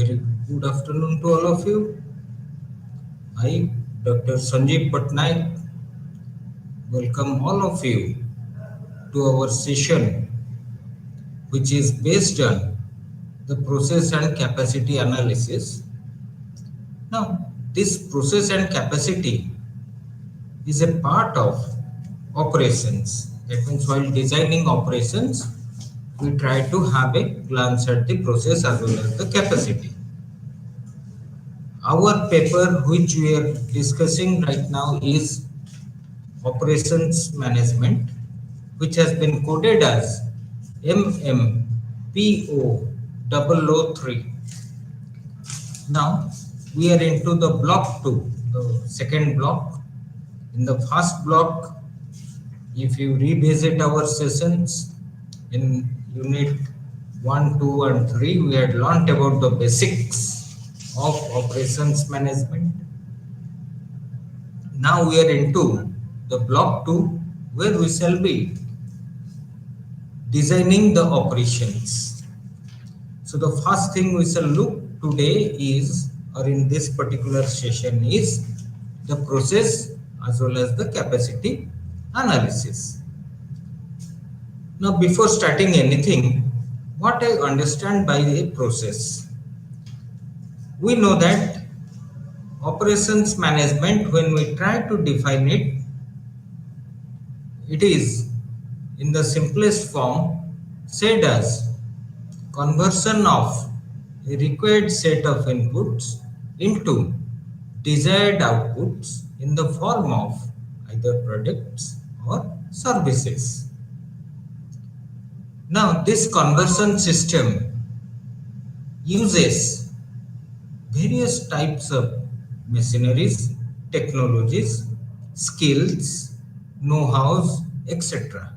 Very good afternoon to all of you. I, Dr. Sanjib Pattnaik, welcome all of you to our session, which is based on the process and capacity analysis. Now, this process and capacity is a part of operations. That means, while designing operations, we try to have a glance at the process as well as the capacity. Our paper, which we are discussing right now, is operations management, which has been coded as MMPO003. Now we are into the block 2, the second block. In the first block, if you revisit our sessions in unit 1, 2, and 3, we had learnt about the basics of operations management. Now we are into the block 2, where we shall be designing the operations. So the first thing we shall look today is, or in this particular session, is the process as well as the capacity analysis. Now before starting anything, what I understand by a process? We know that operations management, when we try to define it, it is in the simplest form said as conversion of a required set of inputs into desired outputs in the form of either products or services. Now, this conversion system uses various types of machineries, technologies, skills, know-hows, etc.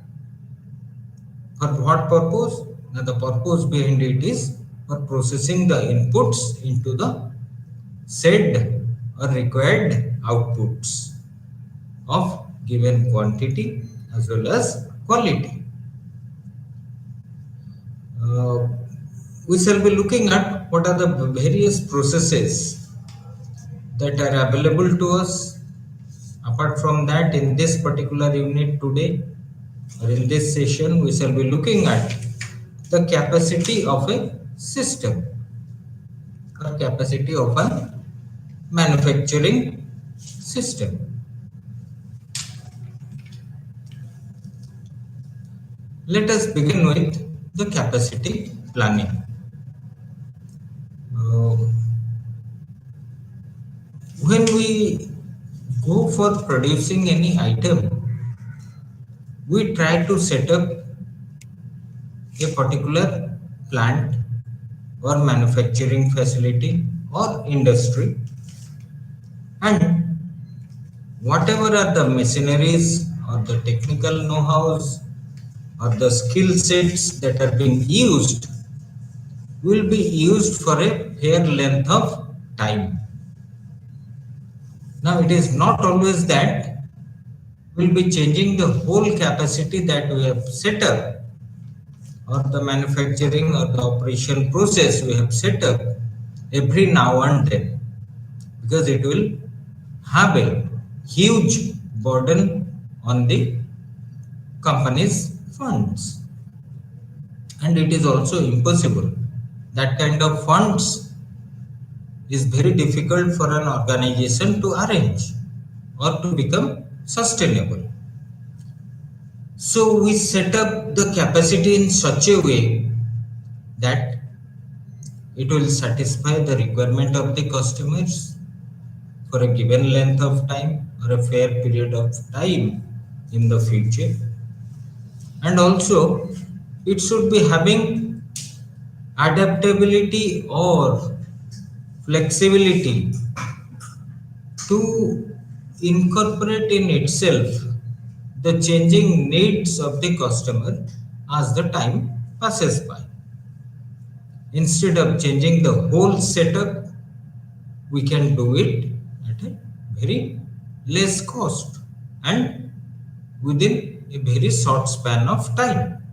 For what purpose? Now, the purpose behind it is for processing the inputs into the said or required outputs of given quantity as well as quality. Uh, we shall be looking at what are the various processes that are available to us. Apart from that, in this particular unit today, or in this session, we shall be looking at the capacity of a system or capacity of a manufacturing system. Let us begin with the capacity planning. Uh, when we go for producing any item, we try to set up a particular plant or manufacturing facility or industry, and whatever are the machineries or the technical know-hows or the skill sets that are being used will be used for a fair length of time. Now, it is not always that we'll be changing the whole capacity that we have set up, or the manufacturing or the operation process we have set up every now and then, because it will have a huge burden on the company's funds, and it is also impossible. That kind of funds is very difficult for an organization to arrange or to become sustainable. So we set up the capacity in such a way that it will satisfy the requirement of the customers for a given length of time or a fair period of time in the future. And also, it should be having adaptability or flexibility to incorporate in itself the changing needs of the customer as the time passes by. Instead of changing the whole setup, we can do it at a very less cost and within a very short span of time.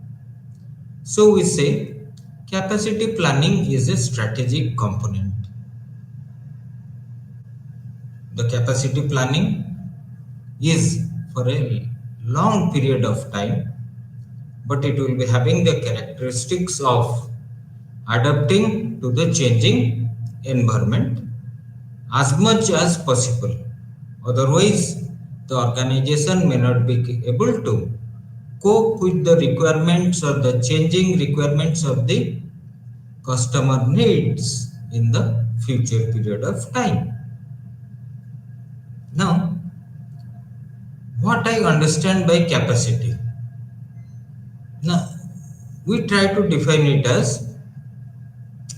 So we say Capacity planning is a strategic component. The capacity planning is for a long period of time, but it will be having the characteristics of adapting to the changing environment as much as possible. Otherwise, the organization may not be able to cope with the requirements or the changing requirements of the customer needs in the future period of time. Now, what I understand by capacity? Now, we try to define it as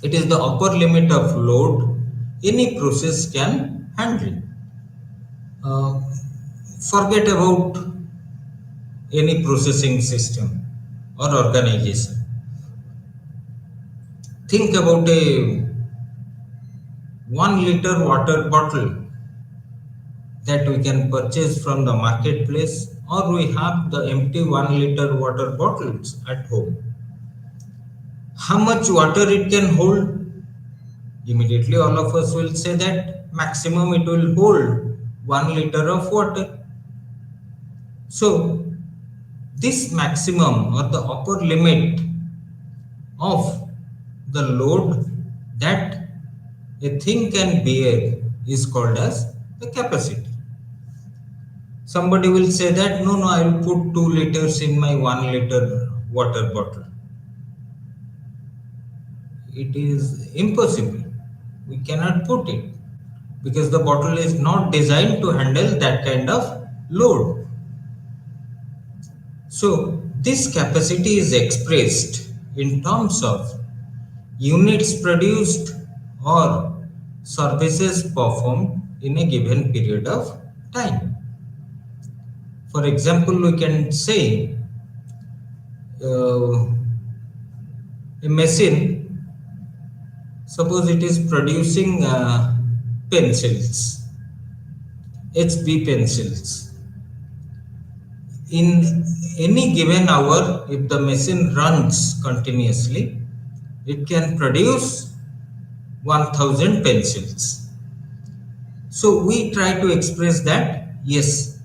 it is the upper limit of load any process can handle. Uh, Forget about any processing system or organization. Think about a 1 liter water bottle that we can purchase from the marketplace, or we have the empty 1 liter water bottles at home. How much water it can hold? Immediately, all of us will say that maximum it will hold 1 liter of water. So, this maximum or the upper limit of the load that a thing can bear is called as the capacity. Somebody will say that no, I will put 2 liters in my 1 liter water bottle. It is impossible. We cannot put it because the bottle is not designed to handle that kind of load. So, this capacity is expressed in terms of units produced or services performed in a given period of time. For example, we can say uh, a machine, suppose it is producing pencils, HB pencils. In any given hour, if the machine runs continuously, it can produce 1000 pencils. So we try to express that yes,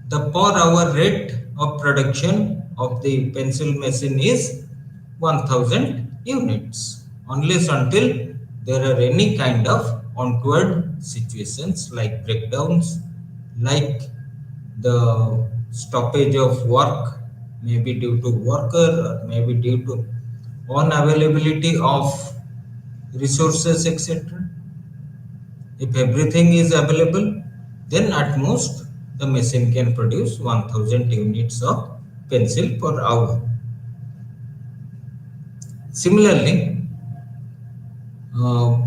the per hour rate of production of the pencil machine is 1000 units, unless until there are any kind of untoward situations like breakdowns, like the stoppage of work, maybe due to worker or maybe due to unavailability of resources, etc. If everything is available, then at most the machine can produce 1000 units of pencil per hour. Similarly, uh,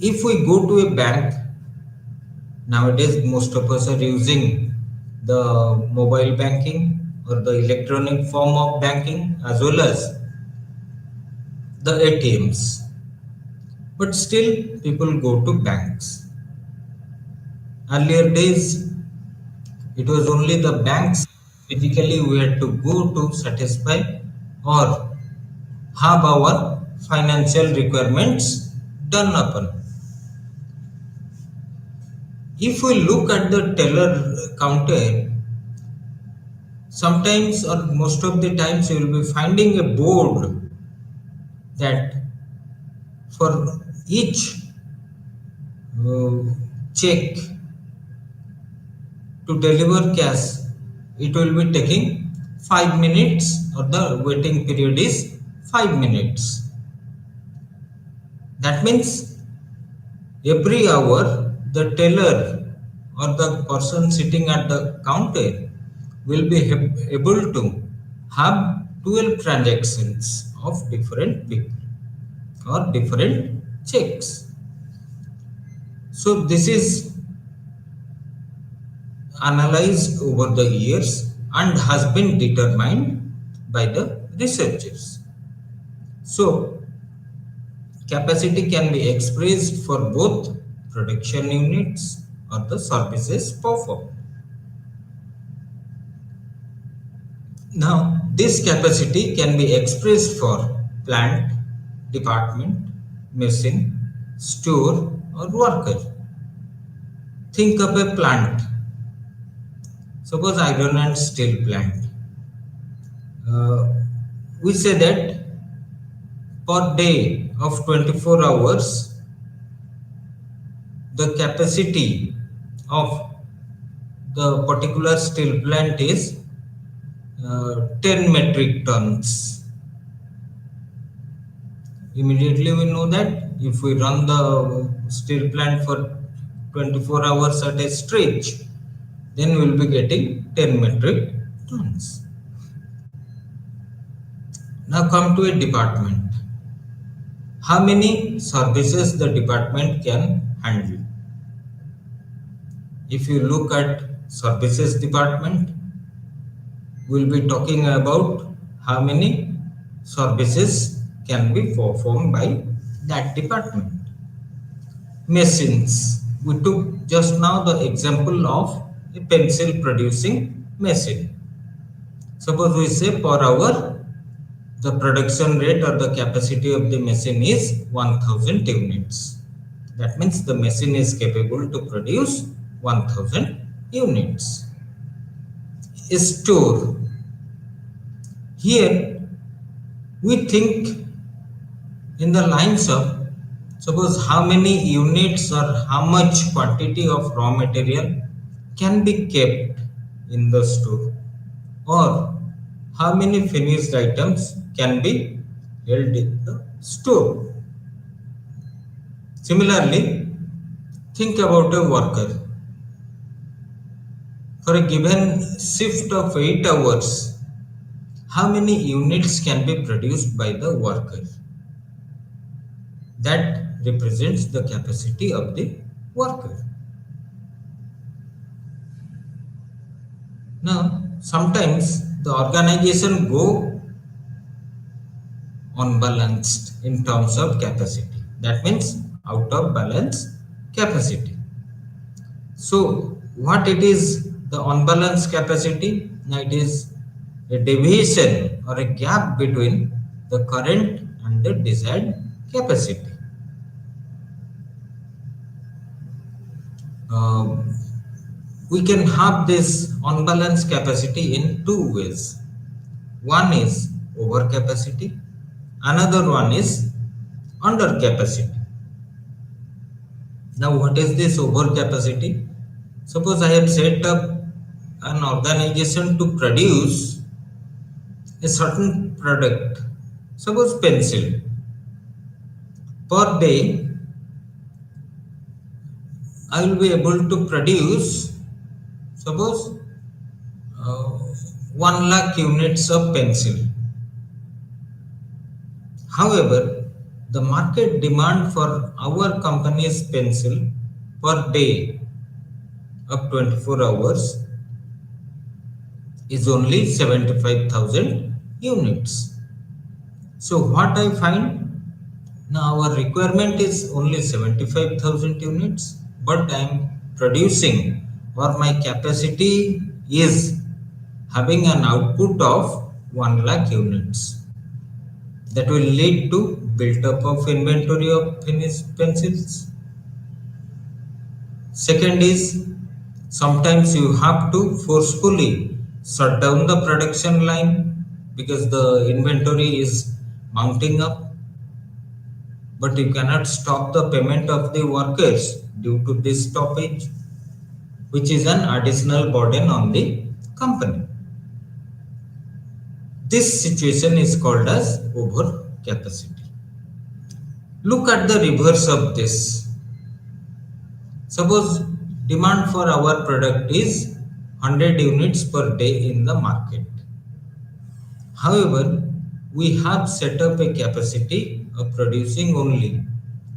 if we go to a bank, nowadays most of us are using the mobile banking or the electronic form of banking as well as the ATMs. But still, people go to banks. Earlier days, it was only the banks physically we had to go to satisfy or have our financial requirements done upon. If we look at the teller counter, sometimes or most of the times you will be finding a board that for each uh, check to deliver cash, it will be taking 5 minutes or the waiting period is 5 minutes. That means every hour the teller or the person sitting at the counter will be able to have 12 transactions of different people or different checks. So this is analyzed over the years and has been determined by the researchers. So, capacity can be expressed for both production units or the services performed. Now, this capacity can be expressed for plant, department, machine, store, or worker. Think of a plant. Suppose iron and steel plant. Uh, we say that per day of 24 hours, the capacity of the particular steel plant is 10 metric tons. Immediately we know that if we run the steel plant for 24 hours at a stretch, then we will be getting 10 metric tons. Now come to a department. How many services the department can handle? If you look at services department, we'll be talking about how many services can be performed by that department. Machines. We took just now the example of a pencil producing machine. Suppose we say per hour the production rate or the capacity of the machine is 1000 units. That means the machine is capable to produce 1000 units. A store. Here we think in the lines of suppose how many units or how much quantity of raw material can be kept in the store, or how many finished items can be held in the store. Similarly, think about a worker. For a given shift of 8 hours, how many units can be produced by the worker? That represents the capacity of the worker. Now, sometimes the organization go unbalanced in terms of capacity. That means out of balance capacity. So, what it is the unbalanced capacity? Now, it is a deviation or a gap between the current and the desired capacity. Um, we can have this unbalanced capacity in two ways. One is overcapacity, another one is undercapacity. Now, what is this overcapacity? Suppose I have set up an organization to produce a certain product, suppose pencil. Per day, I will be able to produce, suppose, 1 lakh units of pencil. However, the market demand for our company's pencil per day of 24 hours is only 75,000 units. So what I find, now our requirement is only 75,000 units, but I am producing, or my capacity is having an output of 1 lakh units. That will lead to built up of inventory of finished pencils. Second is, sometimes you have to forcefully shut down the production line because the inventory is mounting up, but you cannot stop the payment of the workers due to this stoppage, which is an additional burden on the company. This situation is called as overcapacity. Look at the reverse of this. Suppose demand for our product is 100 units per day in the market. However, we have set up a capacity of producing only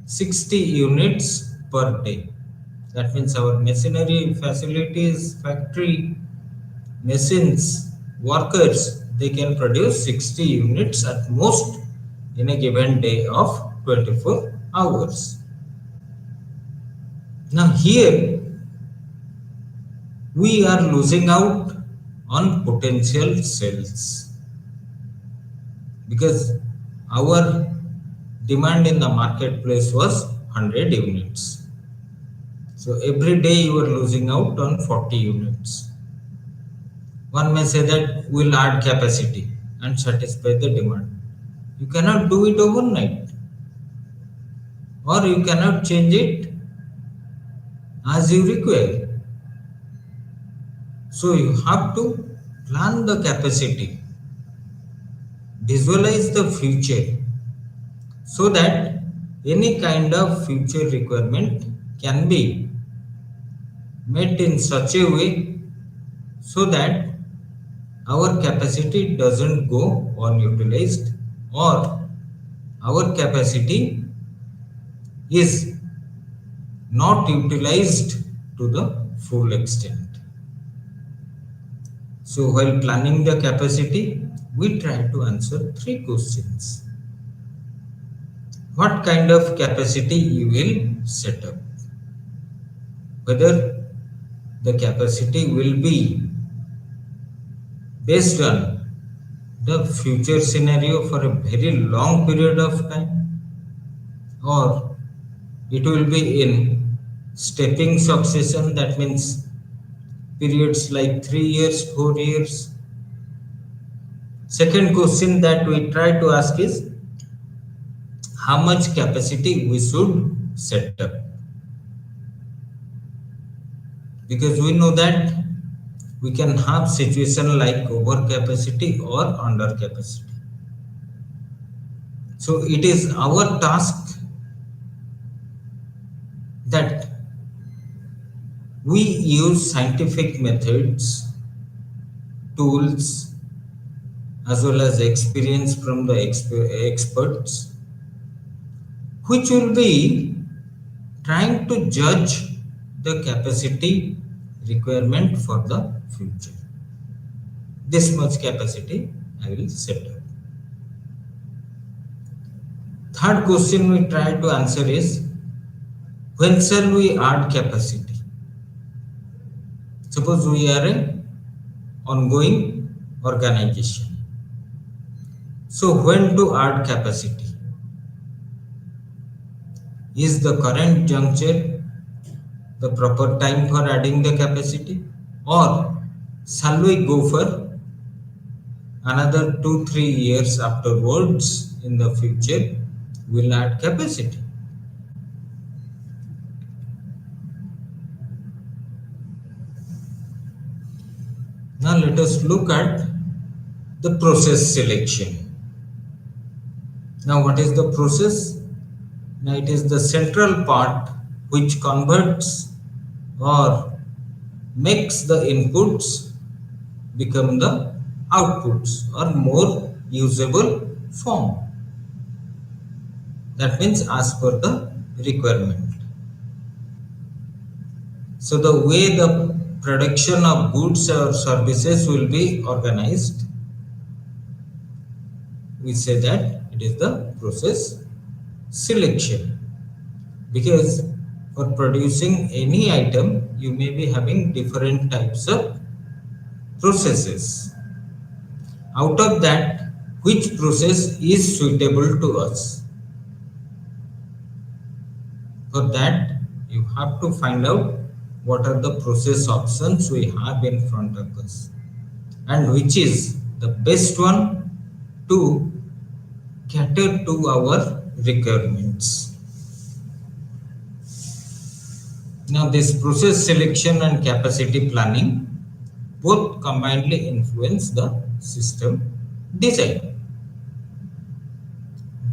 60 units per day. That means our machinery, facilities, factory, machines, workers, they can produce 60 units at most in a given day of 24 hours. Now here we are losing out on potential sales, because our demand in the marketplace was 100 units. So every day you are losing out on 40 units. One may say that we'll add capacity and satisfy the demand. You cannot do it overnight, or you cannot change it as you require. So you have to plan the capacity, visualize the future, so that any kind of future requirement can be met in such a way so that our capacity doesn't go unutilized, or our capacity is not utilized to the full extent. So while planning the capacity, we try to answer three questions. What kind of capacity you will set up? Whether the capacity will be based on the future scenario for a very long period of time, or it will be in stepping succession, that means periods like 3 years, 4 years. Second question that we try to ask is how much capacity we should set up, because we know that we can have situation like over capacity or under capacity. So it is our task that we use scientific methods, tools, as well as experience from the experts, which will be trying to judge the capacity requirement for the future. This much capacity I will set up. Third question we try to answer is, when shall we add capacity? Suppose we are an ongoing organization. So when to add capacity? Is the current juncture the proper time for adding the capacity, or shall we go for another 2-3 years afterwards in the future we'll add capacity? Now let us look at the process selection. Now what is the process? Now it is the central part which converts or makes the inputs become the outputs or more usable form. That means as per the requirement. So the way the production of goods or services will be organized, we say that it is the process selection, because for producing any item you may be having different types of processes. Out of that, which process is suitable to us? For that, you have to find out what are the process options we have in front of us and which is the best one to cater to our requirements. Now, this process selection and capacity planning both combinedly influence the system design.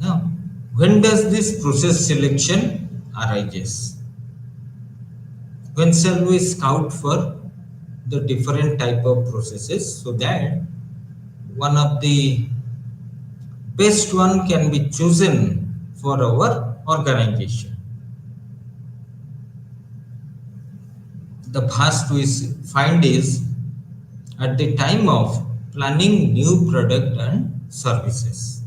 Now, when does this process selection arises? When shall we scout for the different type of processes so that one of the best one can be chosen for our organization? The first we find is at the time of planning new product and services.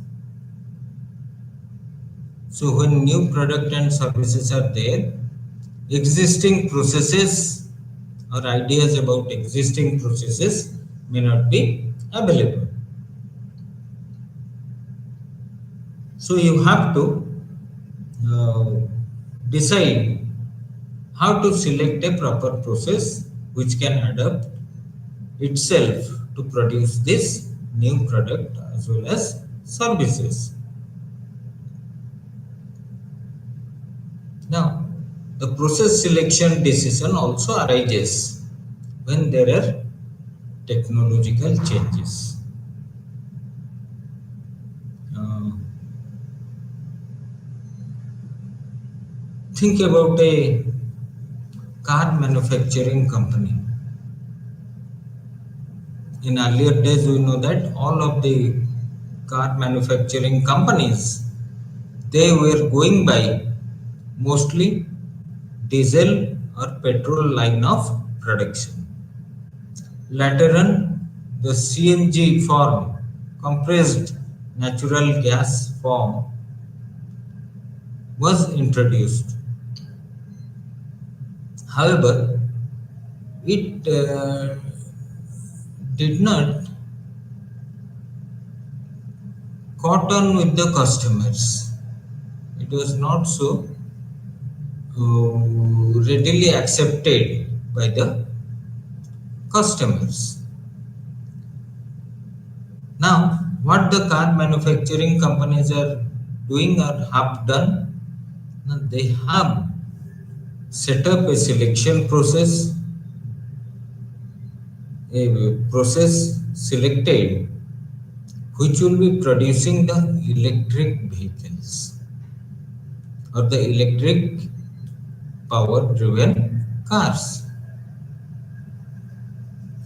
So when new product and services are there, existing processes or ideas about existing processes may not be available. So you have to uh, decide how to select a proper process which can adapt itself to produce this new product as well as services. Now, the process selection decision also arises when there are technological changes. Uh, think about a car manufacturing company. In earlier days, we know that all of the car manufacturing companies they were going by mostly diesel or petrol line of production. Later on, the CNG form, compressed natural gas form, was introduced. However, it did not caught on with the customers. It was not so readily accepted by the customers. Now, what the car manufacturing companies are doing or have done, now they have set up a selection process, a process selected which will be producing the electric vehicles or the electric power driven cars.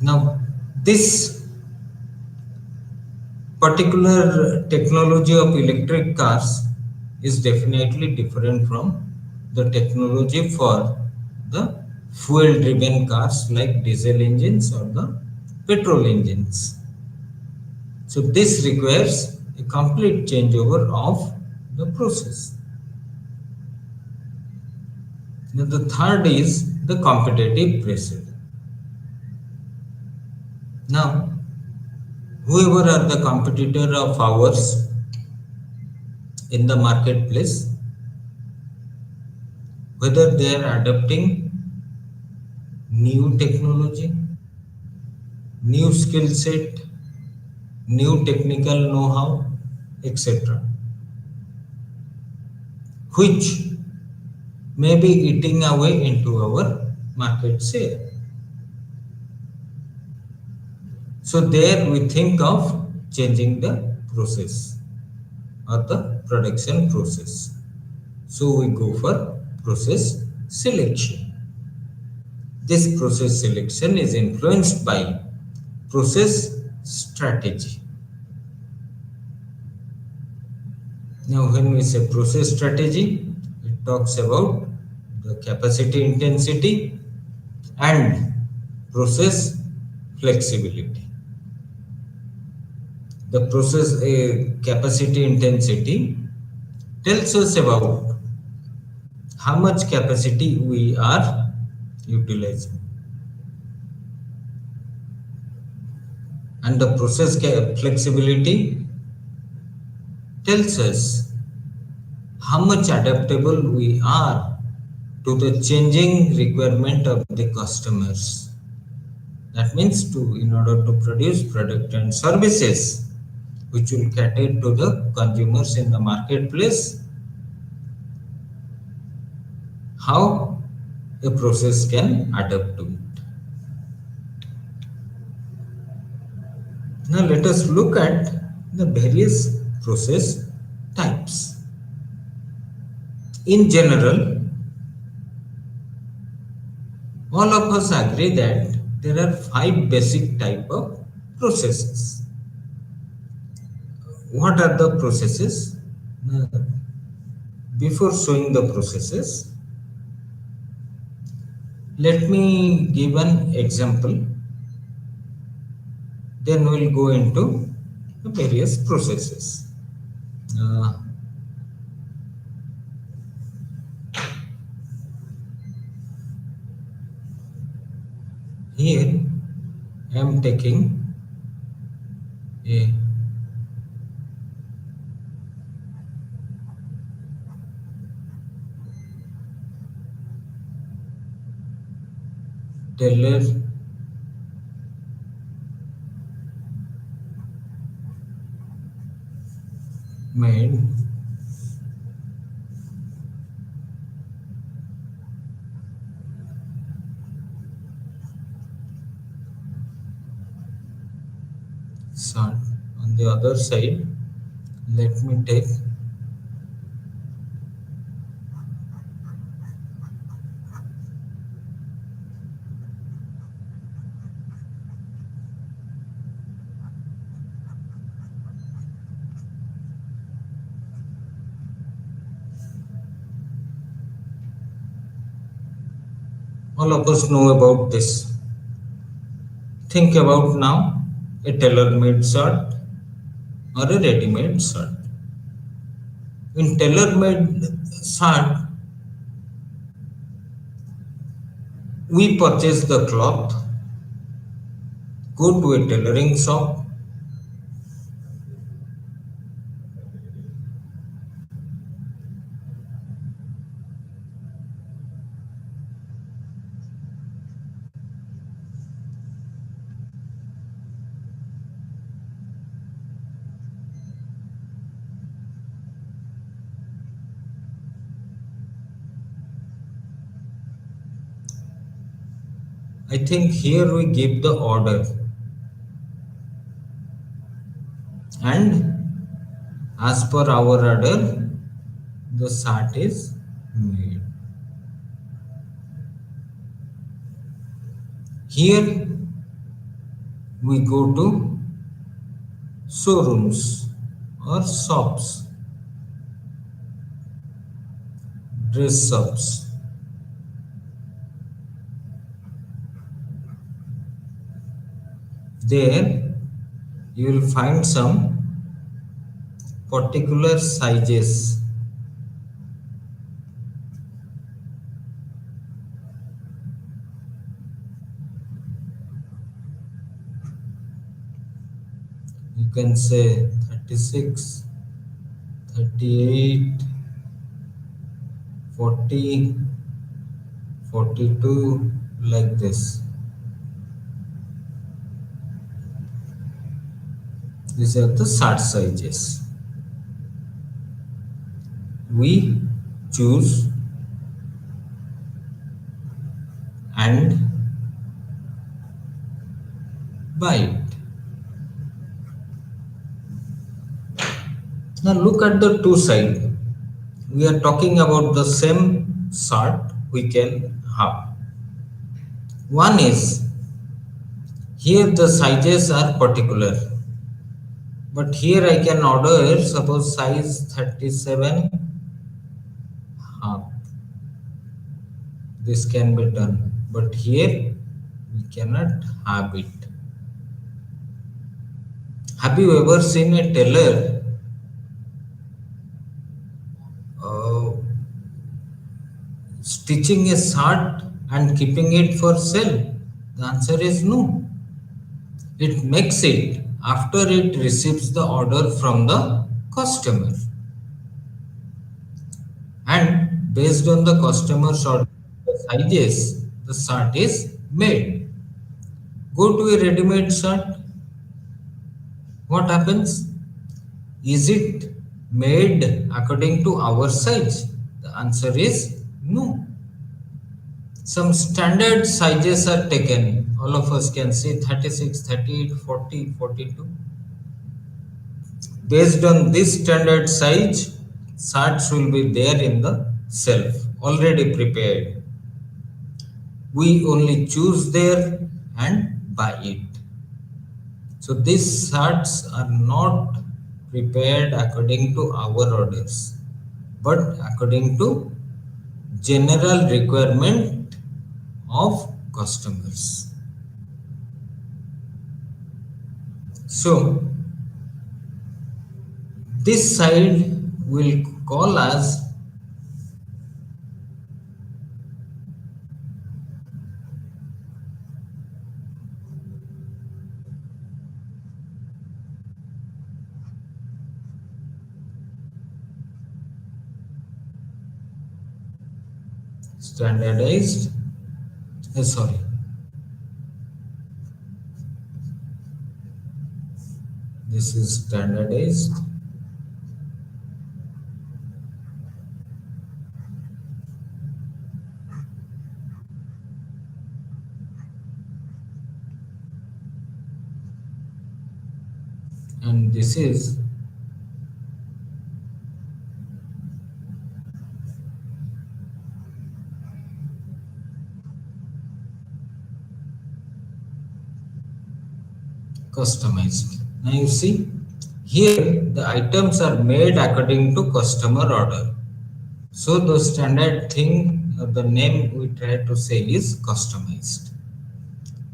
Now, this particular technology of electric cars is definitely different from the technology for the fuel driven cars like diesel engines or the petrol engines. So this requires a complete changeover of the process. Now the third is the competitive pressure. Now, whoever are the competitor of ours in the marketplace, whether they are adopting new technology, new skill set, new technical know-how, etc., which may be eating away into our market share. So there we think of changing the process or the production process. So we go for process selection. This process selection is influenced by process strategy. Now, when we say process strategy, it talks about the capacity intensity and process flexibility. The process capacity intensity tells us about how much capacity we are utilizing, and the process flexibility tells us how much adaptable we are to the changing requirement of the customers. That means to in order to produce product and services which will cater to the consumers in the marketplace, how a process can adapt to it. Now let us look at the various process types. In general, all of us agree that there are five basic type of processes. What are the processes? Now, before showing the processes, let me give an example. Then we'll go into the various processes. Uh, Here I am taking A tailor made shirt. On the other side, let me take all of us know about this. Think about now a tailor-made shirt or a ready-made shirt. In tailor-made shirt, we purchase the cloth, go to a tailoring shop, I think here we give the order and as per our order the shirt is made. Here we go to showrooms or shops, dress shops. There you will find some particular sizes. You can say 36, 38, 40, 42, like this. These are the shirt sizes. We choose and buy it. Now look at the two sides. We are talking about the same shirt we can have. One is here the sizes are particular, but here I can order suppose size 37 half. This can be done, but here we cannot have it. Have you ever seen a tailor uh, stitching a shirt and keeping it for sale? The answer is no. It makes it after it receives the order from the customer. And based on the customer's order sizes, the shirt is made. Go to a ready-made shirt. What happens? Is it made according to our size? The answer is no. Some standard sizes are taken. All of us can see 36, 38, 40, 42. Based on this standard size, shirts will be there in the shelf, already prepared. We only choose there and buy it. So these shirts are not prepared according to our orders, but according to general requirement of customers. So this side will call as standardized, sorry, this is standardized, and this is customized. Now you see, here the items are made according to customer order. So the standard thing, the name we try to say is customized.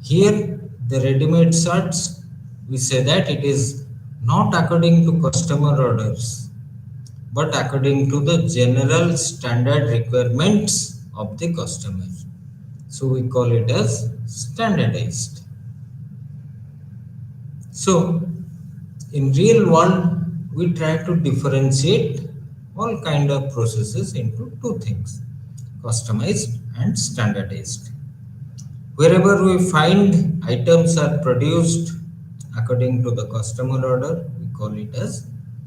Here the ready-made shirts, we say that it is not according to customer orders, but according to the general standard requirements of the customer. So we call it as standardized. So in real world, we try to differentiate all kind of processes into two things, customized and standardized. Wherever we find items are produced according to the customer order, we call it as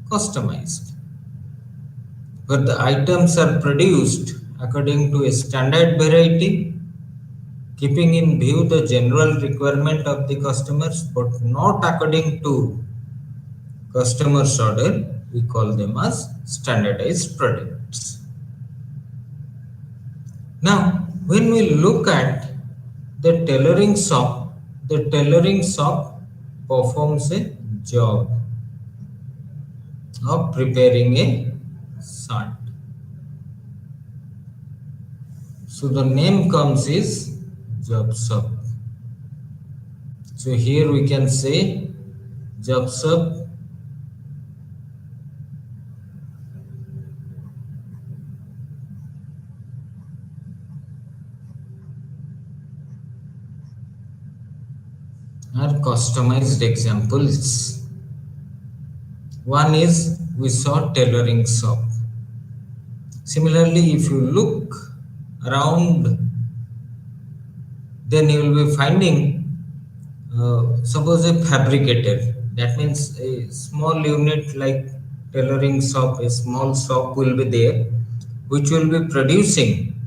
customized. Where the items are produced according to a standard variety, keeping in view the general requirement of the customers, but not according to customer's order, we call them as standardized products. Now, when we look at the tailoring shop performs a job of preparing a shirt. So the name comes is job shop. So here we can say job shop are customized examples. One is we saw tailoring shop. Similarly, if you look around, then you will be finding, suppose a fabricator. That means a small unit like tailoring shop, a small shop will be there, which will be producing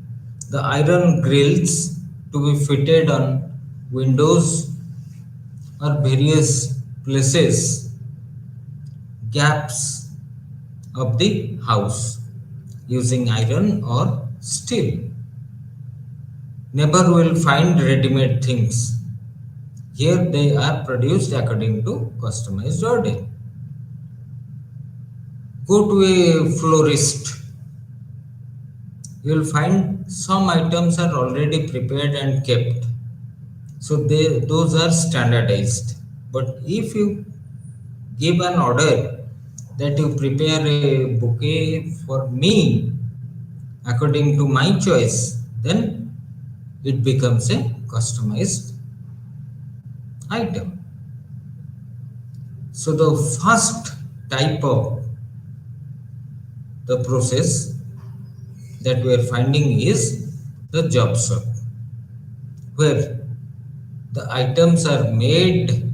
the iron grills to be fitted on windows or various places, gaps of the house using iron or steel. Never will find ready-made things. Here they are produced according to customized order. Go to a florist. You will find some items are already prepared and kept. So those are standardized. But if you give an order that you prepare a bouquet for me according to my choice, then it becomes a customized item. So the first type of the process that we are finding is the job shop, where the items are made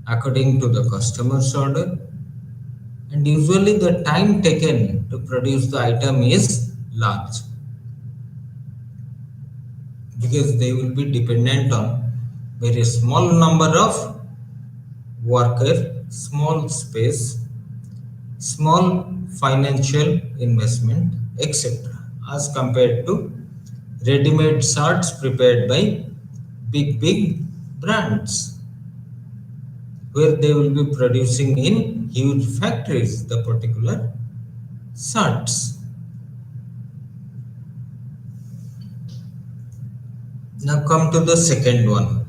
according to the customer's order, and usually the time taken to produce the item is large, because they will be dependent on very small number of worker, small space, small financial investment, etc., as compared to ready-made shirts prepared by big brands, where they will be producing in huge factories the particular shirts. Now come to the second one,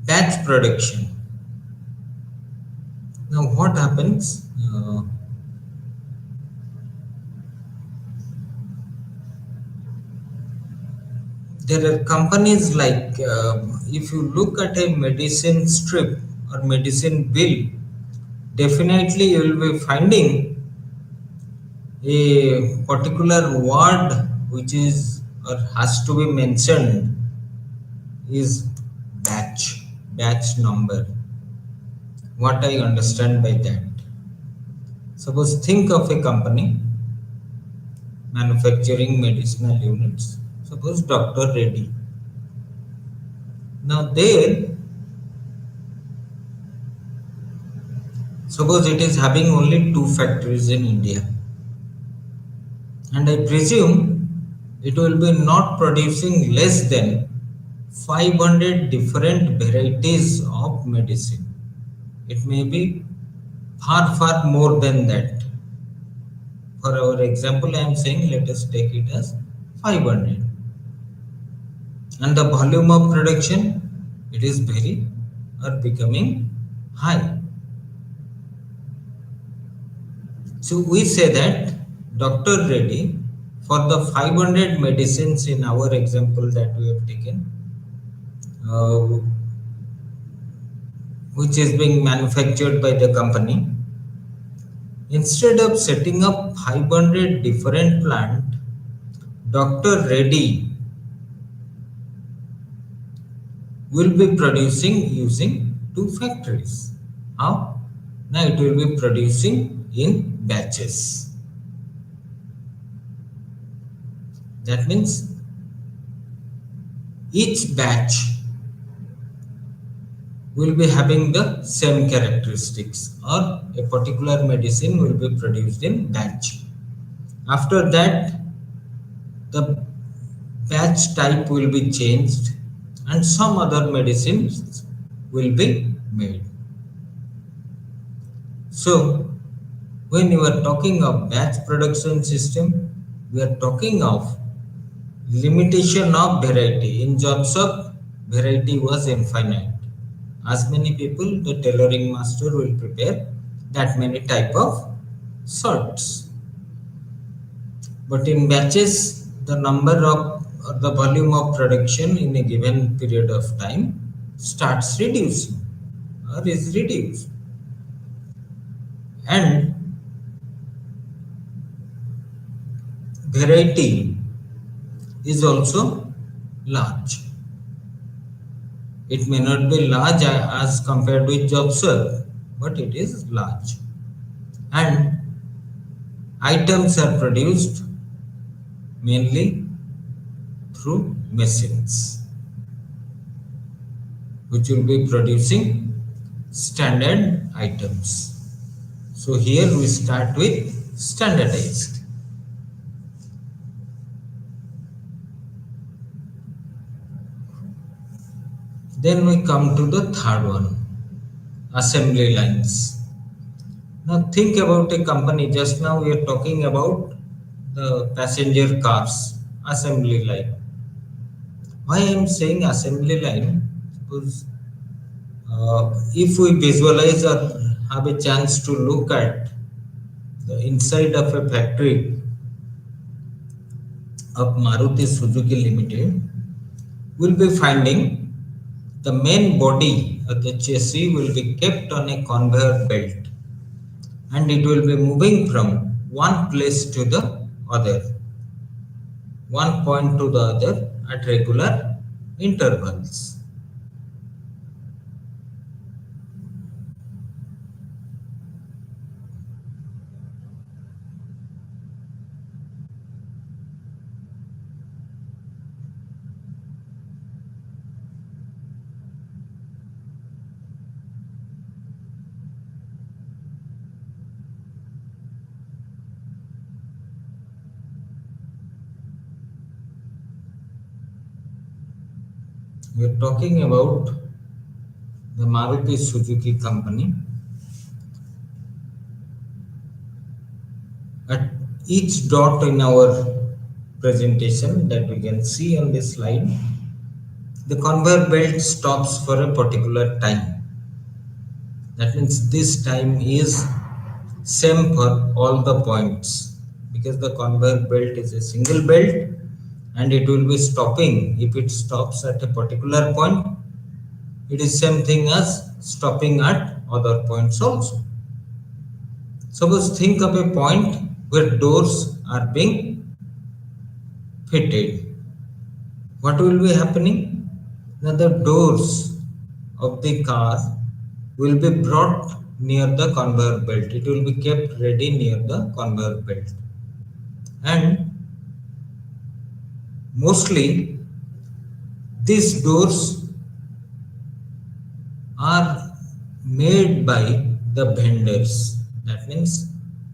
batch production. Now what happens? There are companies like, if you look at a medicine strip or medicine bill, definitely you will be finding a particular word which is or has to be mentioned is batch number. What I understand by that? Suppose think of a company manufacturing medicinal units. Suppose Dr. Reddy. Now there, suppose it is having only two factories in India, and I presume it will be not producing less than 500 different varieties of medicine. It may be far more than that. For our example, I am saying let us take it as 500. And the volume of production, it is very or becoming high. So we say that Dr. Reddy, for the 500 medicines in our example that we have taken, uh, which is being manufactured by the company, instead of setting up 500 different plant, Dr. Reddy will be producing using two factories. How? Now it will be producing in batches. That means each batch will be having the same characteristics, or a particular medicine will be produced in batch. After that, the batch type will be changed and some other medicines will be made. So, when you are talking of batch production system, we are talking of limitation of variety. In jobs of variety was infinite. As many people the tailoring master will prepare that many type of shirts. But in batches, the number of or the volume of production in a given period of time starts reducing or is reduced. And variety is also large. It may not be large as compared with job serve, but it is large. And items are produced mainly through machines, which will be producing standard items. So here we start with standardized. Then we come to the third one, assembly lines. Now think about a company. Just now we are talking about the passenger cars assembly line. Why I am saying assembly line? Suppose if we visualize or have a chance to look at the inside of a factory of Maruti Suzuki Limited, we'll be finding the main body of the chassis will be kept on a conveyor belt, and it will be moving from one place to the other, one point to the other at regular intervals. We are talking about the Maruti Suzuki company. At each dot in our presentation that we can see on this slide, the conveyor belt stops for a particular time. That means this time is same for all the points, because the conveyor belt is a single belt and it will be stopping. If it stops at a particular point, it is same thing as stopping at other points also. Suppose think of a point where doors are being fitted. What will be happening? Now the doors of the car will be brought near the conveyor belt. It will be kept ready near the conveyor belt. And mostly these doors are made by the vendors. That means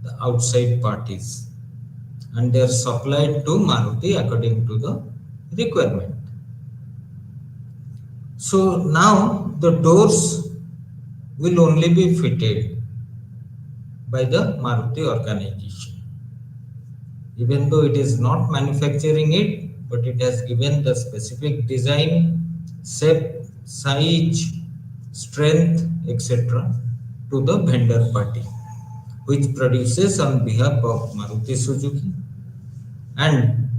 the outside parties. And they are supplied to Maruti according to the requirement. So now the doors will only be fitted by the Maruti organization. Even though it is not manufacturing it, but it has given the specific design, shape, size, strength, etc. to the vendor party, which produces on behalf of Maruti Suzuki, and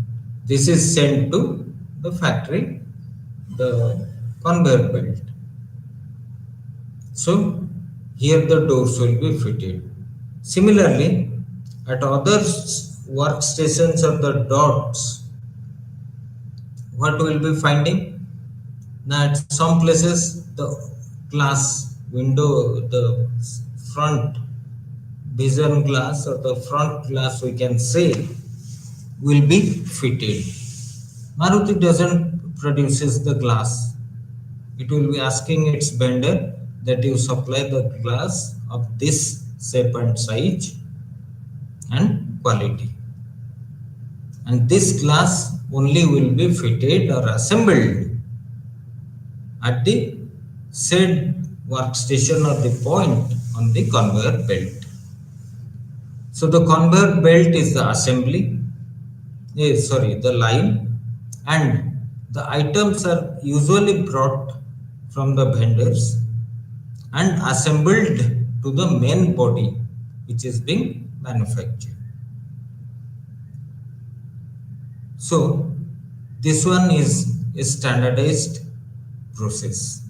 this is sent to the factory, the conveyor belt. So here the doors will be fitted. Similarly, at other workstations or the dots, what we will be finding? Now at some places the glass window, the front vision glass or the front glass we can say will be fitted. Maruti doesn't produces the glass. It will be asking its vendor that you supply the glass of this shape and size and quality. And this glass only will be fitted or assembled at the said workstation or the point on the conveyor belt. So the conveyor belt is the assembly, the line, and the items are usually brought from the vendors and assembled to the main body which is being manufactured. So this one is a standardized process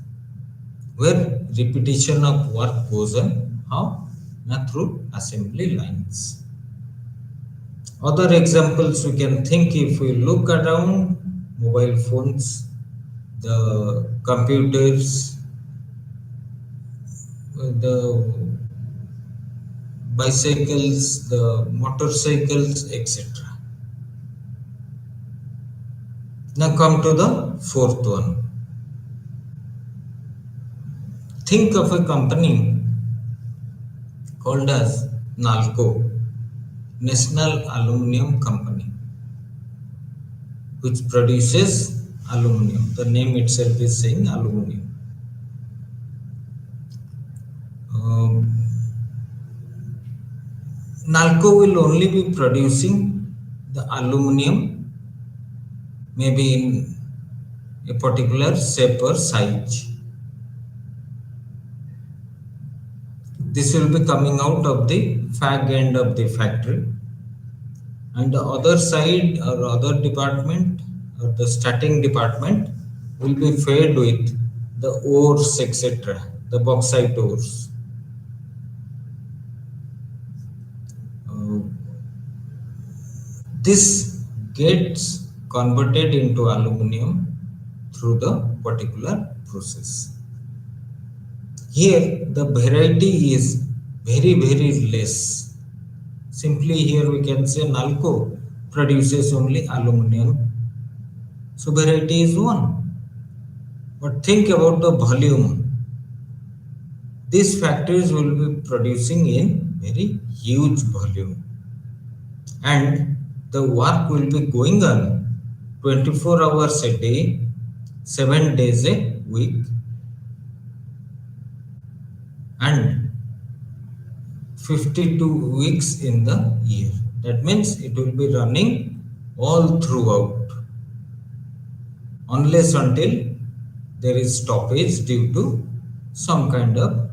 where repetition of work goes on. How? Now through assembly lines. Other examples we can think, if we look around, mobile phones, the computers, the bicycles, the motorcycles, etc. Now come to the fourth one. Think of a company called as NALCO, National Aluminium Company, which produces aluminium. The name itself is saying aluminium. NALCO will only be producing the aluminium maybe in a particular shape or size. This will be coming out of the fag end of the factory, and the other side or other department or the starting department will be fed with the ores, etc., the bauxite ores. This gets converted into aluminium through the particular process. Here the variety is very less. Simply here we can say NALCO produces only aluminium, so variety is 1. But think about the volume. These factories will be producing in very huge volume, and the work will be going on 24 hours a day, 7 days a week, and 52 weeks in the year. That means it will be running all throughout, unless until there is stoppage due to some kind of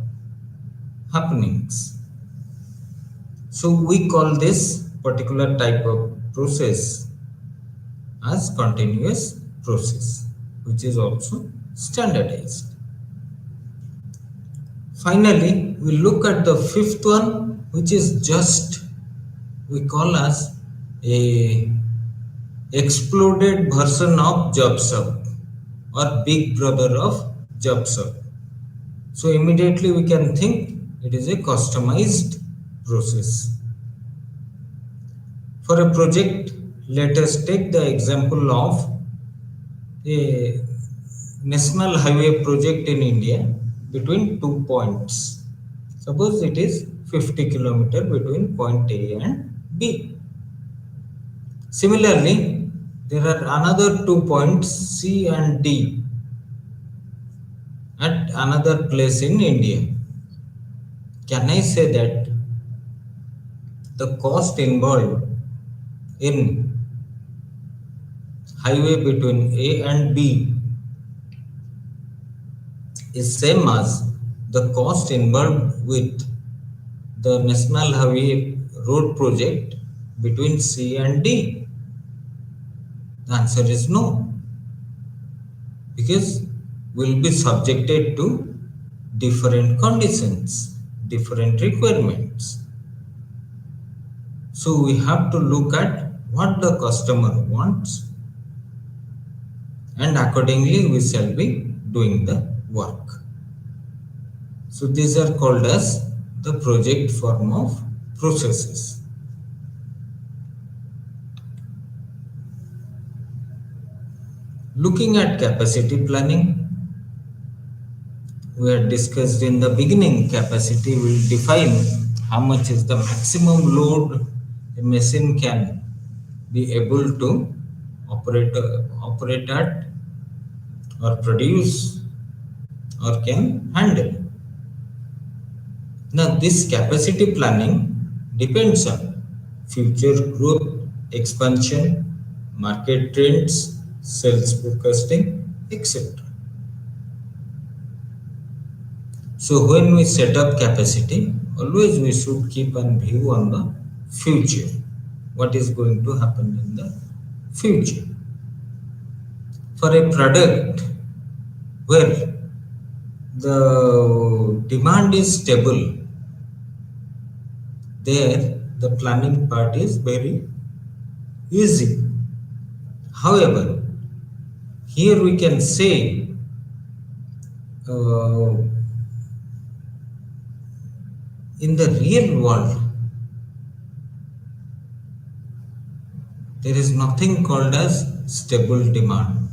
happenings. So we call this particular type of process as continuous process, which is also standardized. Finally, we look at the fifth one, which is just we call as a exploded version of JobSub or big brother of JobSub. So immediately we can think it is a customized process. For a project, let us take the example of a national highway project in India between two points. Suppose it is 50 kilometer between point A and B. Similarly, there are another 2 points C and D at another place in India. Can I say that the cost involved in highway between A and B is same as the cost involved with the national highway road project between C and D? The answer is no, because will be subjected to different conditions, different requirements. So we have to look at what the customer wants, and accordingly we shall be doing the work. So these are called as the project form of processes. Looking at capacity planning, we had discussed in the beginning, capacity will define how much is the maximum load a machine can be able to operate at or produce or can handle. Now, this capacity planning depends on future growth, expansion, market trends, sales forecasting, etc. So, when we set up capacity, always we should keep an view on the future. What is going to happen in the future? For a product where the demand is stable, there the planning part is very easy. However, here we can say uh, in the real world there is nothing called as stable demand.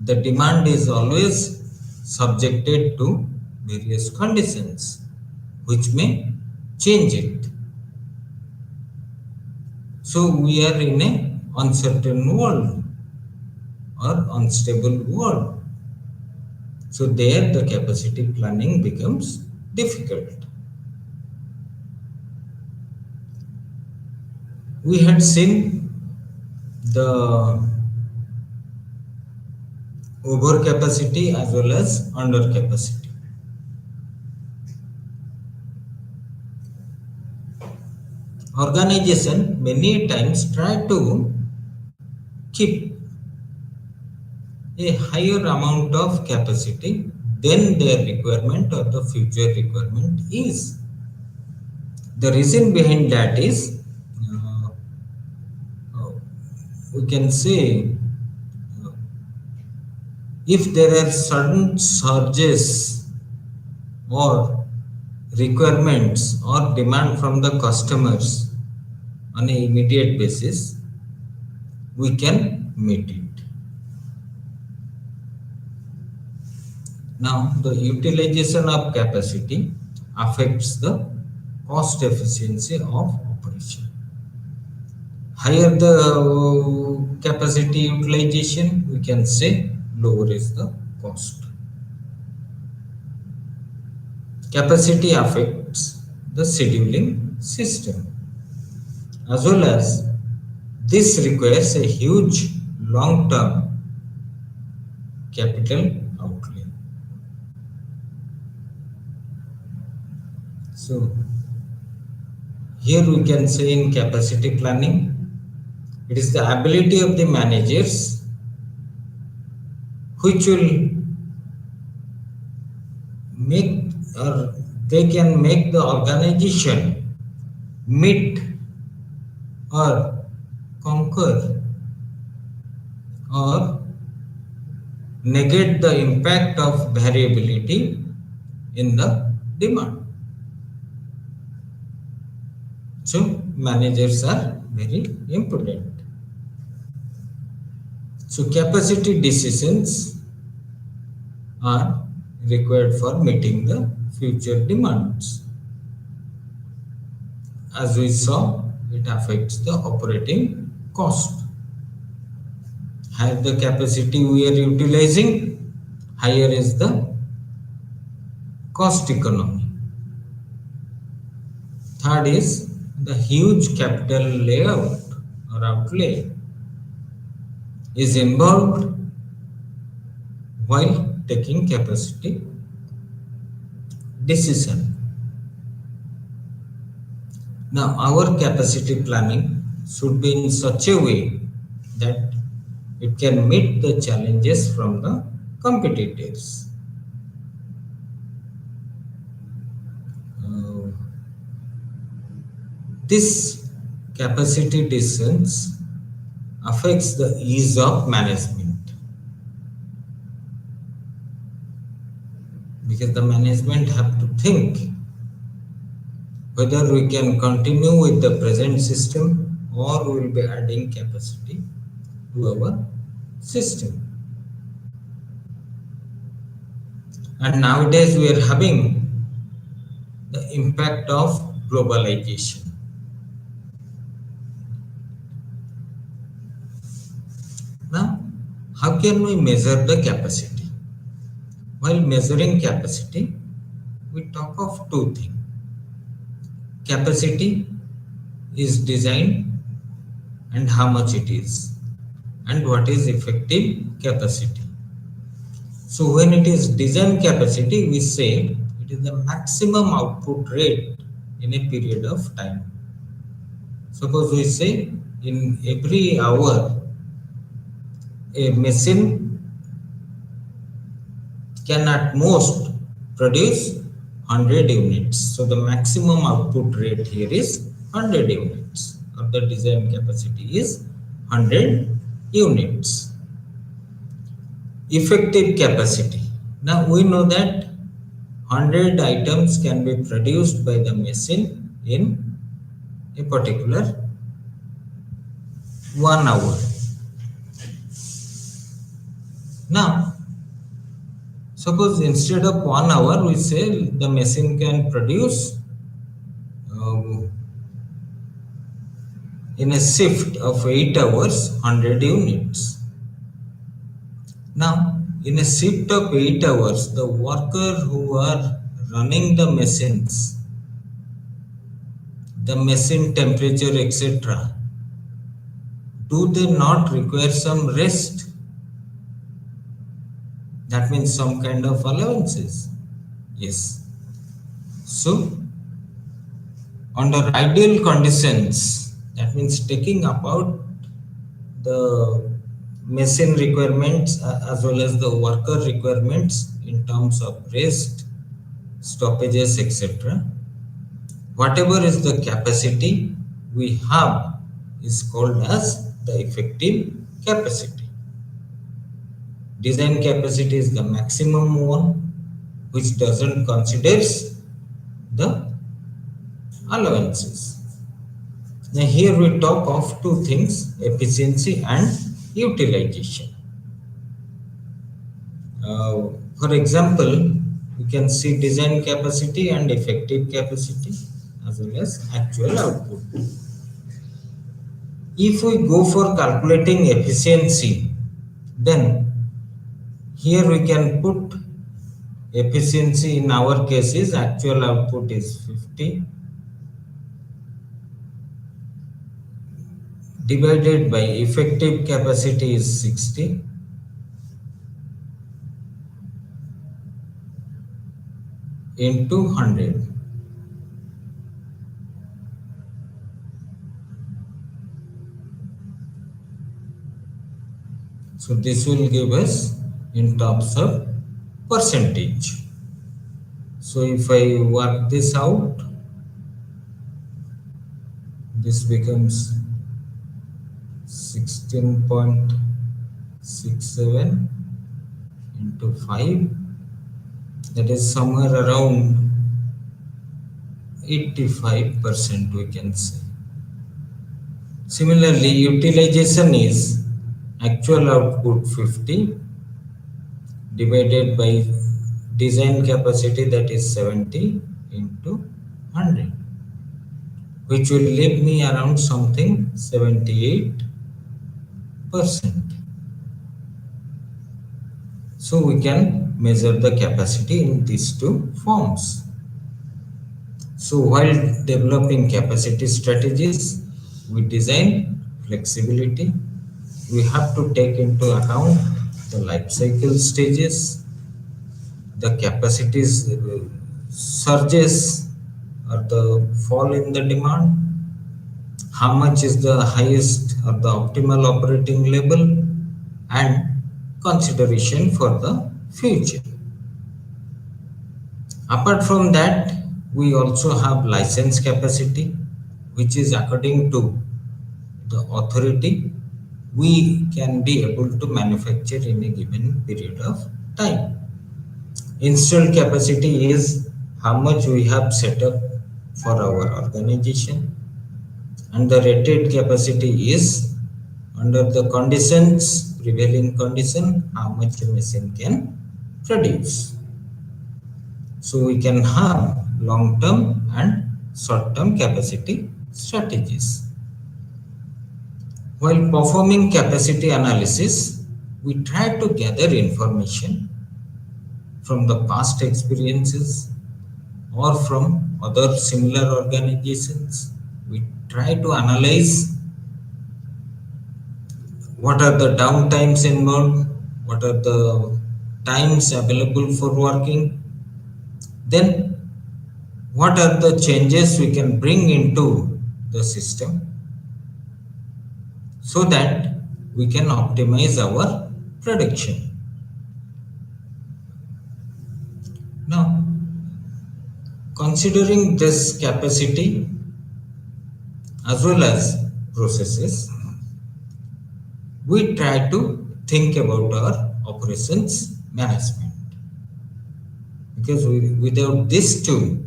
The demand is always subjected to various conditions which may change it. So we are in a uncertain world or unstable world. So there the capacity planning becomes difficult. We had seen the overcapacity as well as undercapacity. Organization many times try to keep a higher amount of capacity than their requirement or the future requirement is. The reason behind that is uh, uh, we can say if there are sudden surges or requirements or demand from the customers on an immediate basis, we can meet it. Now, the utilization of capacity affects the cost efficiency of operation. Higher the capacity utilization, we can say lower is the cost. Capacity affects the scheduling system, as well as this requires a huge long-term capital outlay. So here we can say in capacity planning, it is the ability of the managers which will make or they can make the organization meet or conquer or negate the impact of variability in the demand. So managers are very important. So capacity decisions are required for meeting the future demands. As we saw, it affects the operating cost. Higher the capacity we are utilizing, higher is the cost economy. Third is the huge capital layout or outlay is involved while taking capacity decision. Now, our capacity planning should be in such a way that it can meet the challenges from the competitors. Uh, this capacity decisions affects the ease of management because the management have to think whether we can continue with the present system or we will be adding capacity to our system. And nowadays we are having the impact of globalization. Now, how can we measure the capacity? While measuring capacity, we talk of two things. Capacity is design and how much it is, and what is effective capacity. So when it is design capacity, we say it is the maximum output rate in a period of time. Suppose we say in every hour a machine can at most produce 100 units. So the maximum output rate here is 100 units, or the design capacity is 100 units. Effective capacity. Now we know that 100 items can be produced by the machine in a particular 1 hour. Now, suppose instead of 1 hour, we say the machine can produce in a shift of 8 hours 100 units. Now, in a shift of 8 hours, the worker who are running the machines, the machine temperature, etc., do they not require some rest? That means some kind of allowances. Yes. So, under ideal conditions, that means taking about the machine requirements as well as the worker requirements in terms of rest, stoppages, etc. Whatever is the capacity we have is called as the effective capacity. Design capacity is the maximum one, which doesn't considers the allowances. Now here we talk of two things, efficiency and utilization. For example, we can see design capacity and effective capacity as well as actual output. If we go for calculating efficiency, then here we can put efficiency in our case is actual output is 50 divided by effective capacity is 60 into 100. So this will give us in terms of percentage. So if I work this out, this becomes 16.5 67 into 5, that is somewhere around 85% we can say. Similarly, utilization is actual output 50 divided by design capacity, that is 70 into 100, which will leave me around something 78%. So we can measure the capacity in these two forms. So while developing capacity strategies, we design flexibility. We have to take into account the life cycle stages, the capacities surges or the fall in the demand, how much is the highest or the optimal operating level, and consideration for the future. Apart from that, we also have license capacity, which is according to the authority we can be able to manufacture in a given period of time. Installed capacity is how much we have set up for our organization, and the rated capacity is under the conditions, prevailing condition, how much a machine can produce. So we can have long term and short term capacity strategies. While performing capacity analysis, we try to gather information from the past experiences or from other similar organizations. We try to analyze what are the downtimes involved, what are the times available for working, then what are the changes we can bring into the system so that we can optimize our production. Now, considering this capacity as well as processes, we try to think about our operations management, because without this tool,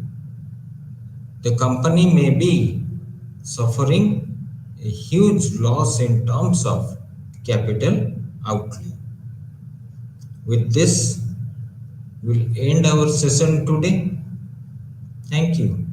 the company may be suffering a huge loss in terms of capital outlay. With this, we'll end our session today. Thank you.